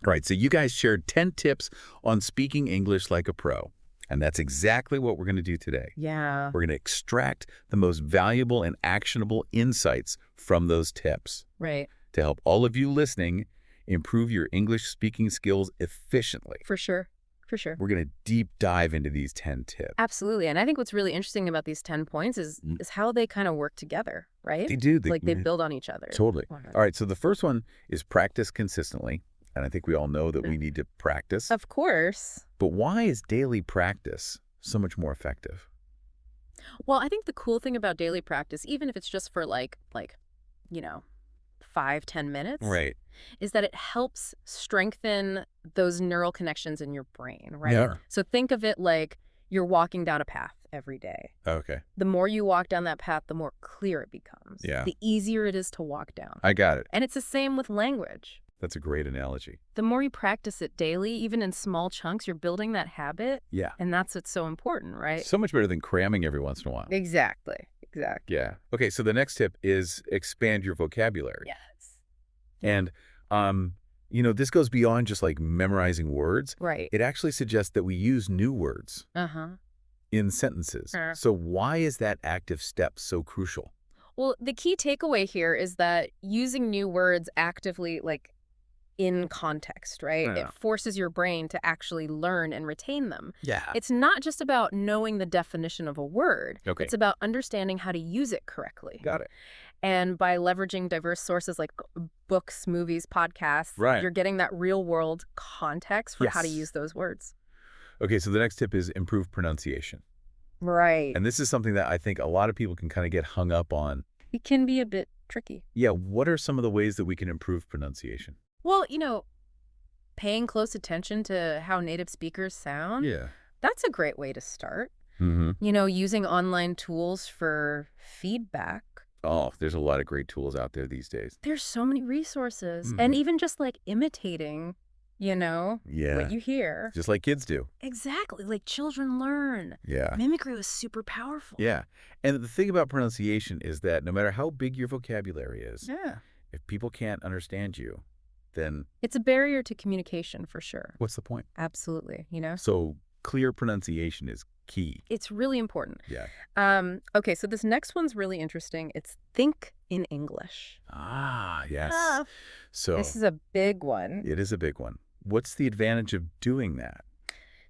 Right, so you guys shared 10 tips on speaking English like a pro, and that's exactly what we're going to do today. Yeah. We're going to extract the most valuable and actionable insights from those tips Right. to help all of you listening improve your English speaking skills efficiently. For sure. For sure. We're going to deep dive into these 10 tips. Absolutely. And I think what's really interesting about these 10 points is how they kind of work together, right? They do. Like they build on each other. Totally. All right, so the first one is practice consistently. And I think we all know that we need to practice. Of course. But why is daily practice so much more effective? Well, I think the cool thing about daily practice, even if it's just for you know, 5-10 minutes, Right. is that it helps strengthen those neural connections in your brain, right? Yeah. So think of it like you're walking down a path every day. Okay. The more you walk down that path, the more clear it becomes. Yeah. The easier it is to walk down. I got it. And it's the same with language. That's a great analogy. The more you practice it daily, even in small chunks, you're building that habit. Yeah. And that's what's so important, right? So much better than cramming every once in a while. Exactly. Exactly. Yeah. Okay, so the next tip is expand your vocabulary. Yes. And, this goes beyond just like memorizing words. Right. It actually suggests that we use new words in sentences. Sure. So why is that active step so crucial? Well, the key takeaway here is that using new words actively, in context, right? Yeah. It forces your brain to actually learn and retain them. Yeah. It's not just about knowing the definition of a word. Okay. It's about understanding how to use it correctly. Got it. And by leveraging diverse sources like books, movies, podcasts, Right. you're getting that real-world context for how to Yes. use those words. Okay, so the next tip is improve pronunciation. Right. And this is something that I think a lot of people can kind of get hung up on. It can be a bit tricky. Yeah, what are some of the ways that we can improve pronunciation? Well, paying close attention to how native speakers sound, Yeah. that's a great way to start. Mm-hmm. Using online tools for feedback. Oh, there's a lot of great tools out there these days. There's so many resources. Mhm. And even just imitating, Yeah. what you hear. Just like kids do. Exactly. Like children learn. Yeah. Mimicry was super powerful. Yeah. And the thing about pronunciation is that no matter how big your vocabulary is, Yeah. if people can't understand you, then It's a barrier to communication for sure. what's the point? Absolutely. So clear pronunciation is key. It's really important. Yeah. Okay, so this next one's really interesting. It's think in English. Ah, yes. Ah. So This is a big one. it is a big one. What's the advantage of doing that?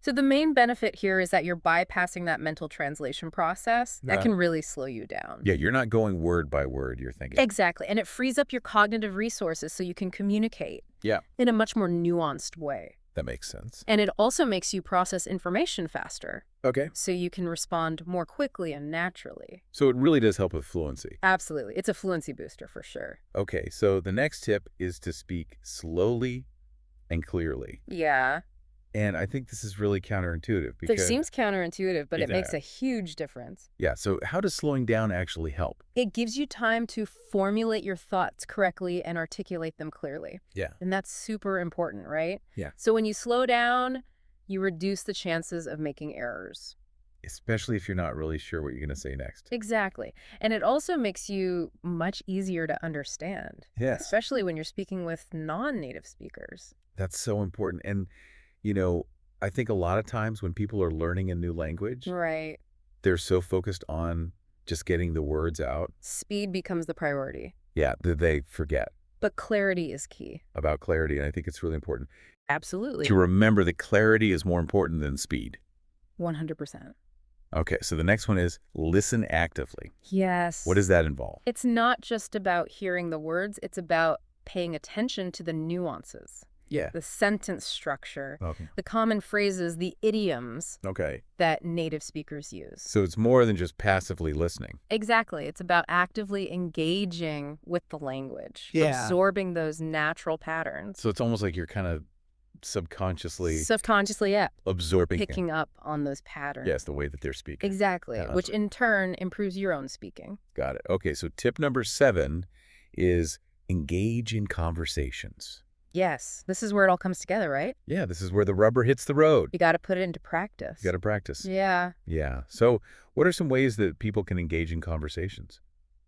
So the main benefit here is that you're bypassing that mental translation process. That Yeah. can really slow you down. Yeah, you're not going word by word, you're thinking. Exactly. And it frees up your cognitive resources so you can communicate Yeah, in a much more nuanced way. that makes sense. And it also makes you process information faster Okay. so you can respond more quickly and naturally. So it really does help with fluency. Absolutely. It's a fluency booster for sure. Okay, so the next tip is to speak slowly and clearly. Yeah. And I think this is really counterintuitive It because seems counterintuitive, but it makes Yeah. a huge difference. yeah, so how does slowing down actually help? It gives you time to formulate your thoughts correctly and articulate them clearly. Yeah. And that's super important, right? Yeah. So when you slow down, you reduce the chances of making errors. Especially if you're not really sure what you're going to say next. Exactly. And it also makes you much easier to understand, Yes. especially when you're speaking with non-native speakers. That's so important. And, I think a lot of times when people are learning a new language, Right. they're so focused on just getting the words out. Speed becomes the priority, Yeah, that they forget but clarity is key. about clarity. And I think it's really important Absolutely. to remember that clarity is more important than speed. 100%. Okay, so the next one is listen actively. Yes. What does that involve? It's not just about hearing the words, it's about paying attention to the nuances, Yeah. the sentence structure, Okay. the common phrases, the idioms Okay. that native speakers use. So it's more than just passively listening. Exactly. It's about actively engaging with the language, Yeah. absorbing those natural patterns. So it's almost like you're kind of subconsciously Subconsciously, yeah, absorbing picking up on those patterns. yes, the way that they're speaking. Exactly, Yeah, which in turn improves your own speaking. Got it. Okay, so tip number 7 is engage in conversations. Yes, this is where it all comes together, right? Yeah, this is where the rubber hits the road. You got to put it into practice. You got to practice. Yeah. Yeah. So what are some ways that people can engage in conversations?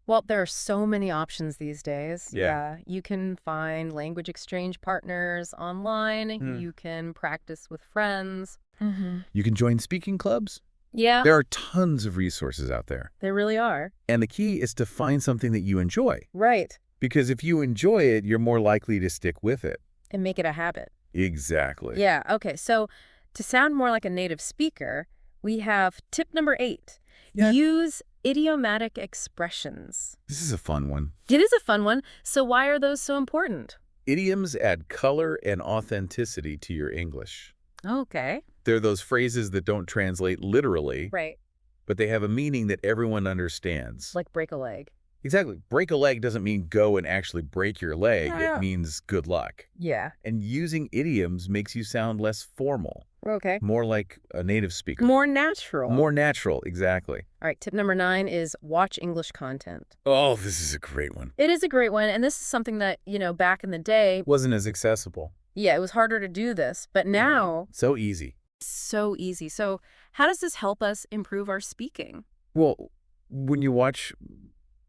Well, there are so many options these days. Yeah. You can find language exchange partners online. You can practice with friends. You can join speaking clubs. Yeah, There are tons of resources out there. they really are. And the key is to find something that you enjoy. Right. Because if you enjoy it, you're more likely to stick with it. And make it a habit. Exactly. Yeah, okay. So to sound more like a native speaker, we have tip number 8. Yeah. Use idiomatic expressions. This is a fun one. It is a fun one. So why are those so important? Idioms add color and authenticity to your English. Okay. They're those phrases that don't translate literally, Right. but they have a meaning that everyone understands. Like break a leg. Exactly. Break a leg doesn't mean go and actually break your leg. Yeah. It means good luck. Yeah. And using idioms makes you sound less formal, Okay. more like a native speaker. More natural. More natural, exactly. All right, tip number 9 is watch English content. Oh, this is a great one. It is a great one, and this is something that, back in the day, Wasn't as accessible. yeah, it was harder to do this, but now, So easy. so easy. So how does this help us improve our speaking? Well, when you watch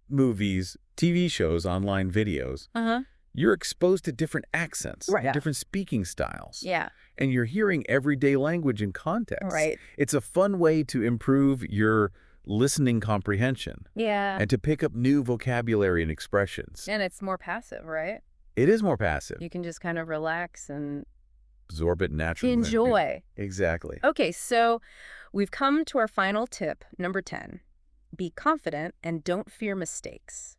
movies, TV shows, online videos, Uh-huh. you're exposed to different accents, Right. Yeah. different speaking styles. Yeah. And you're hearing everyday language in context. Right. It's a fun way to improve your listening comprehension Yeah. and to pick up new vocabulary and expressions. And it's more passive, right? It is more passive. You can just kind of relax and Absorb it naturally. enjoy. Exactly. Okay, so we've come to our final tip, number 10. Be confident and don't fear mistakes.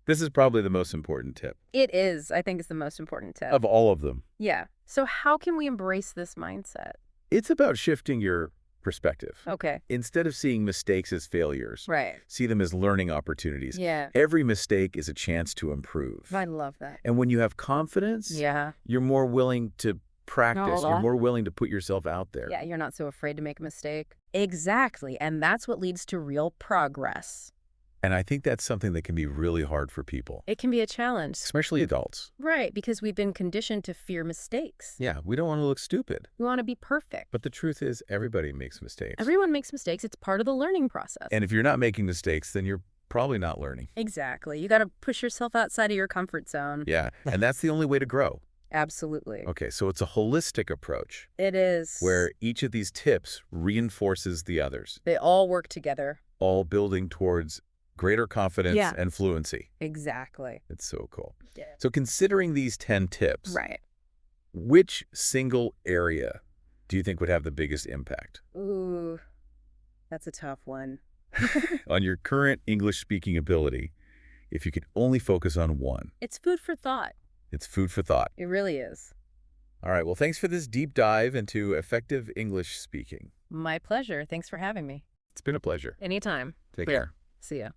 This is probably the most important tip It is. I think it's the most important tip. of all of them. Yeah. So how can we embrace this mindset? It's about shifting your perspective. Okay. Instead of seeing mistakes as failures, Right. see them as learning opportunities. Yeah. Every mistake is a chance to improve. I love that. And when you have confidence, Yeah. you're more willing to practice. No, You're more willing to put yourself out there. Yeah, you're not so afraid to make a mistake. Exactly. And that's what leads to real progress. And I think that's something that can be really hard for people, It can be a challenge. especially adults. Right, because we've been conditioned to fear mistakes. Yeah, we don't want to look stupid. We want to be perfect. But the truth is, everybody makes mistakes. Everyone makes mistakes. It's part of the learning process. And if you're not making mistakes, then you're probably not learning. Exactly. You got to push yourself outside of your comfort zone. Yeah, and that's the only way to grow. Absolutely. Okay, so it's a holistic approach It is. where each of these tips reinforces the others, They all work together. all building towards greater confidence Yeah. and fluency. Exactly. It's so cool. Yeah. So considering these 10 tips, Right. which single area do you think would have the biggest impact Ooh, that's a tough one. on your current English speaking ability if you could only focus on one? It's food for thought. It's food for thought. It really is. All right, well, thanks for this deep dive into effective English speaking. My pleasure. Thanks for having me. It's been a pleasure. Anytime. Take care. See ya.